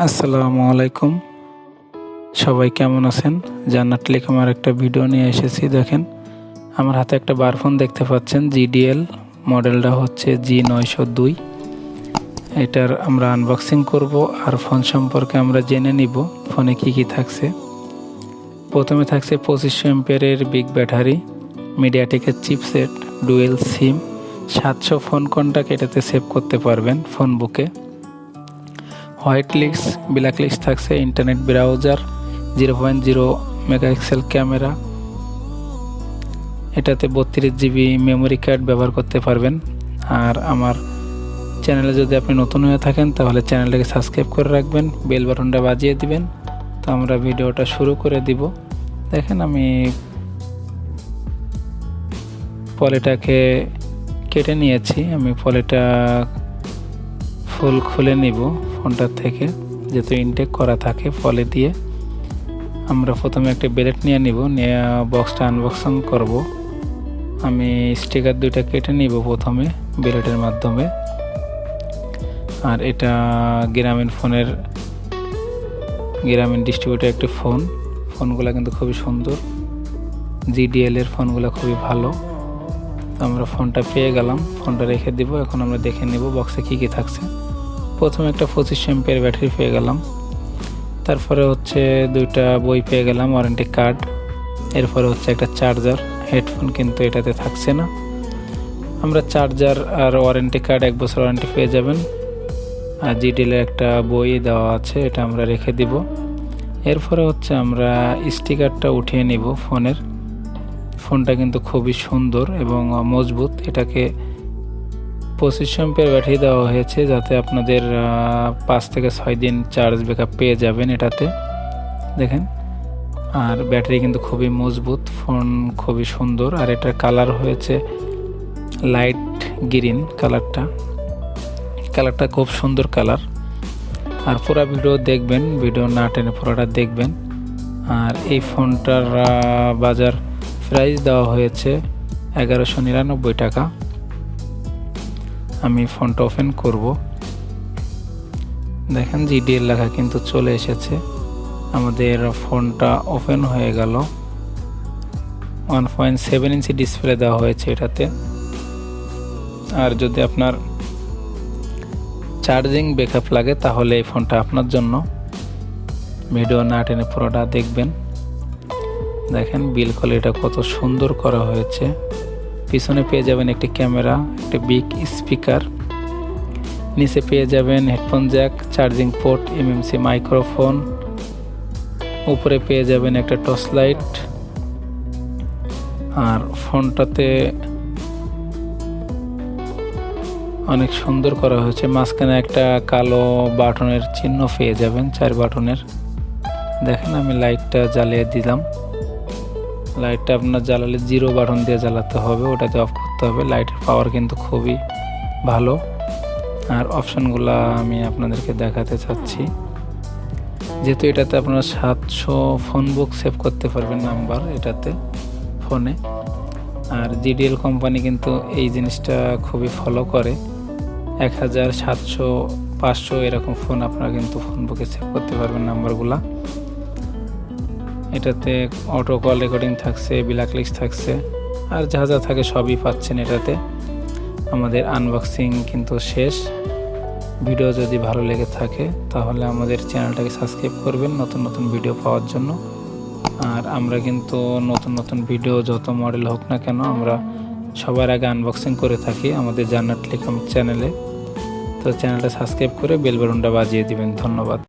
আসসালামু আলাইকুম, সবাই কেমন আছেন? জান্নাত টেলিকমের একটা ভিডিও নিয়ে এসেছি। দেখেন, আমার হাতে একটা বারফোন দেখতে পাচ্ছেন। GDL মডেলটা হচ্ছে G902। এটার আমরা আনবক্সিং করব আর ফোন সম্পর্কে আমরা জেনে নিব ফোনে কি থাকছে। প্রথমে থাকছে 2500 এমপিয়ারের বিগ ব্যাটারি, মিডিয়াটেকের চিপসেট, ডুয়েল সিম, 700 ফোন কন্টাক্ট এটাতে সেভ করতে পারবেন ফোন বুকে। হোয়াইট লিস্ট, ব্ল্যাক লিস্ট থাকছে, ইন্টারনেট ব্রাউজার, 0.0 মেগাপিক্সেল ক্যামেরা, এটাতে 32 GB মেমোরি কার্ড ব্যবহার করতে পারবেন। আর আমার চ্যানেলে যদি আপনি নতুন হয়ে থাকেন তাহলে চ্যানেলটাকে সাবস্ক্রাইব করে রাখবেন, বেল বাটনটা বাজিয়ে দিবেন। তো আমরা ভিডিওটা শুরু করে দিব। দেখেন, আমি পলিটাকে কেটে নিয়েছি। আমি পলিটা ফুল খুলে নিব ফোনটার থেকে, যেহেতু ইনটেক করা থাকে ফলে দিয়ে। আমরা প্রথমে একটা ব্লেড নিয়ে নিব, নিয়ে বক্সটা আনবক্সিং করব। আমি স্টিকার দুইটা কেটে নিব প্রথমে ব্লেডের মাধ্যমে। আর এটা গ্রামীণ ডিস্ট্রিবিউটার একটি ফোনগুলো কিন্তু খুবই সুন্দর। GDL এর ফোনগুলো খুবই ভালো। তো আমরা ফোনটা পেয়ে গেলাম, ফোনটা রেখে দিব। এখন আমরা দেখে নিব বক্সে কি থাকছে। প্রথমে একটা 2500 এমপিয়ার ব্যাটারি পেয়ে গেলাম, তারপরে হচ্ছে দুইটা বই পেয়ে গেলাম, ওয়ারেন্টি কার্ড, এরপরে হচ্ছে একটা চার্জার। হেডফোন কিন্তু এটাতে থাকছে না। আমরা চার্জার আর ওয়ারেন্টি কার্ড, 1 বছর ওয়ারেন্টি পেয়ে যাবেন। আর GDL একটা বই দেওয়া আছে, এটা আমরা রেখে দিব। এরপরে হচ্ছে আমরা স্টিকারটা উঠিয়ে নিব ফোনটা কিন্তু খুবই সুন্দর এবং মজবুত। এটাকে 2500 এমপিয়ার ব্যাটারি দেওয়া হয়েছে, যাতে আপনাদের 5 থেকে 6 দিন চার্জ ব্যাকআপ পেয়ে যাবেন এটাতে। দেখেন, আর ব্যাটারি কিন্তু খুবই মজবুত, ফোন খুবই সুন্দর। আর এটার কালার হয়েছে লাইট গ্রিন কালারটা খুব সুন্দর কালার। আর পুরো ভিডিও দেখবেন, ভিডিও না টেনে পুরোটা দেখবেন। আর এই ফোনটার বাজার প্রাইস দেওয়া হয়েছে 1199 টাকা। আমি ফোনটা ওপেন করব। দেখেন, GDL লেখা কিন্তু চলে এসেছে। আমাদের ফোনটা ওপেন হয়ে গেল। 1.7 ইঞ্চি ডিসপ্লে দেওয়া হয়েছে এটাতে। আর যদি আপনার চার্জিং ব্যাকআপ লাগে তাহলে এই ফোনটা আপনার জন্য। ভিডিও না টেনে পুরোটা দেখবেন। দেখেন, বিল কোয়ালিটিটা কত সুন্দর করা হয়েছে। পিছনে পেয়ে যাবেন একটি ক্যামেরা, একটি বিগ স্পিকার, নিচে পেয়ে যাবেন headphone Jack, charging port, MMC microphone, উপরে পেয়ে যাবেন একটা টর্চ লাইট। আর ফোনটাতে অনেক সুন্দর করা হয়েছে। মাঝখানে একটা কালো বাটনের চিহ্ন পেয়ে যাবেন, 4 বাটনের। দেখেন, আমি লাইটটা জ্বালিয়ে দিলাম। লাইটটা আপনার জ্বালালে 0 বাটন দিয়ে জ্বালাতে হবে, ওটাতে অফ করতে হবে। লাইটের পাওয়ার কিন্তু খুবই ভালো। আর অপশানগুলো আমি আপনাদেরকে দেখাতে চাচ্ছি। যেহেতু এটাতে আপনারা 700 ফোন বুক সেভ করতে পারবেন নাম্বার এটাতে ফোনে। আর GDL কোম্পানি কিন্তু এই জিনিসটা খুবই ফলো করে। 1000, 700, 500 এরকম ফোন আপনারা কিন্তু ফোন বুকে সেভ করতে পারবেন নাম্বারগুলা। এটাতে অটো কল রেকর্ডিং থাকছে, ব্ল্যাক লিস্ট থাকছে, আর যা থাকে সবই পাচ্ছেন এটাতে। আমাদের আনবক্সিং কিন্তু শেষ। ভিডিও যদি ভালো লেগে থাকে তাহলে আমাদের চ্যানেলটাকে সাবস্ক্রাইব করবেন নতুন ভিডিও পাওয়ার জন্য। আর আমরা কিন্তু নতুন ভিডিও যত মডেল হোক না কেন আমরা সবার আগে আনবক্সিং করে থাকি আমাদের জান্নাত টেলিকম চ্যানেলে। তো চ্যানেলটা সাবস্ক্রাইব করে বেল বাটনটা বাজিয়ে দিবেন। ধন্যবাদ।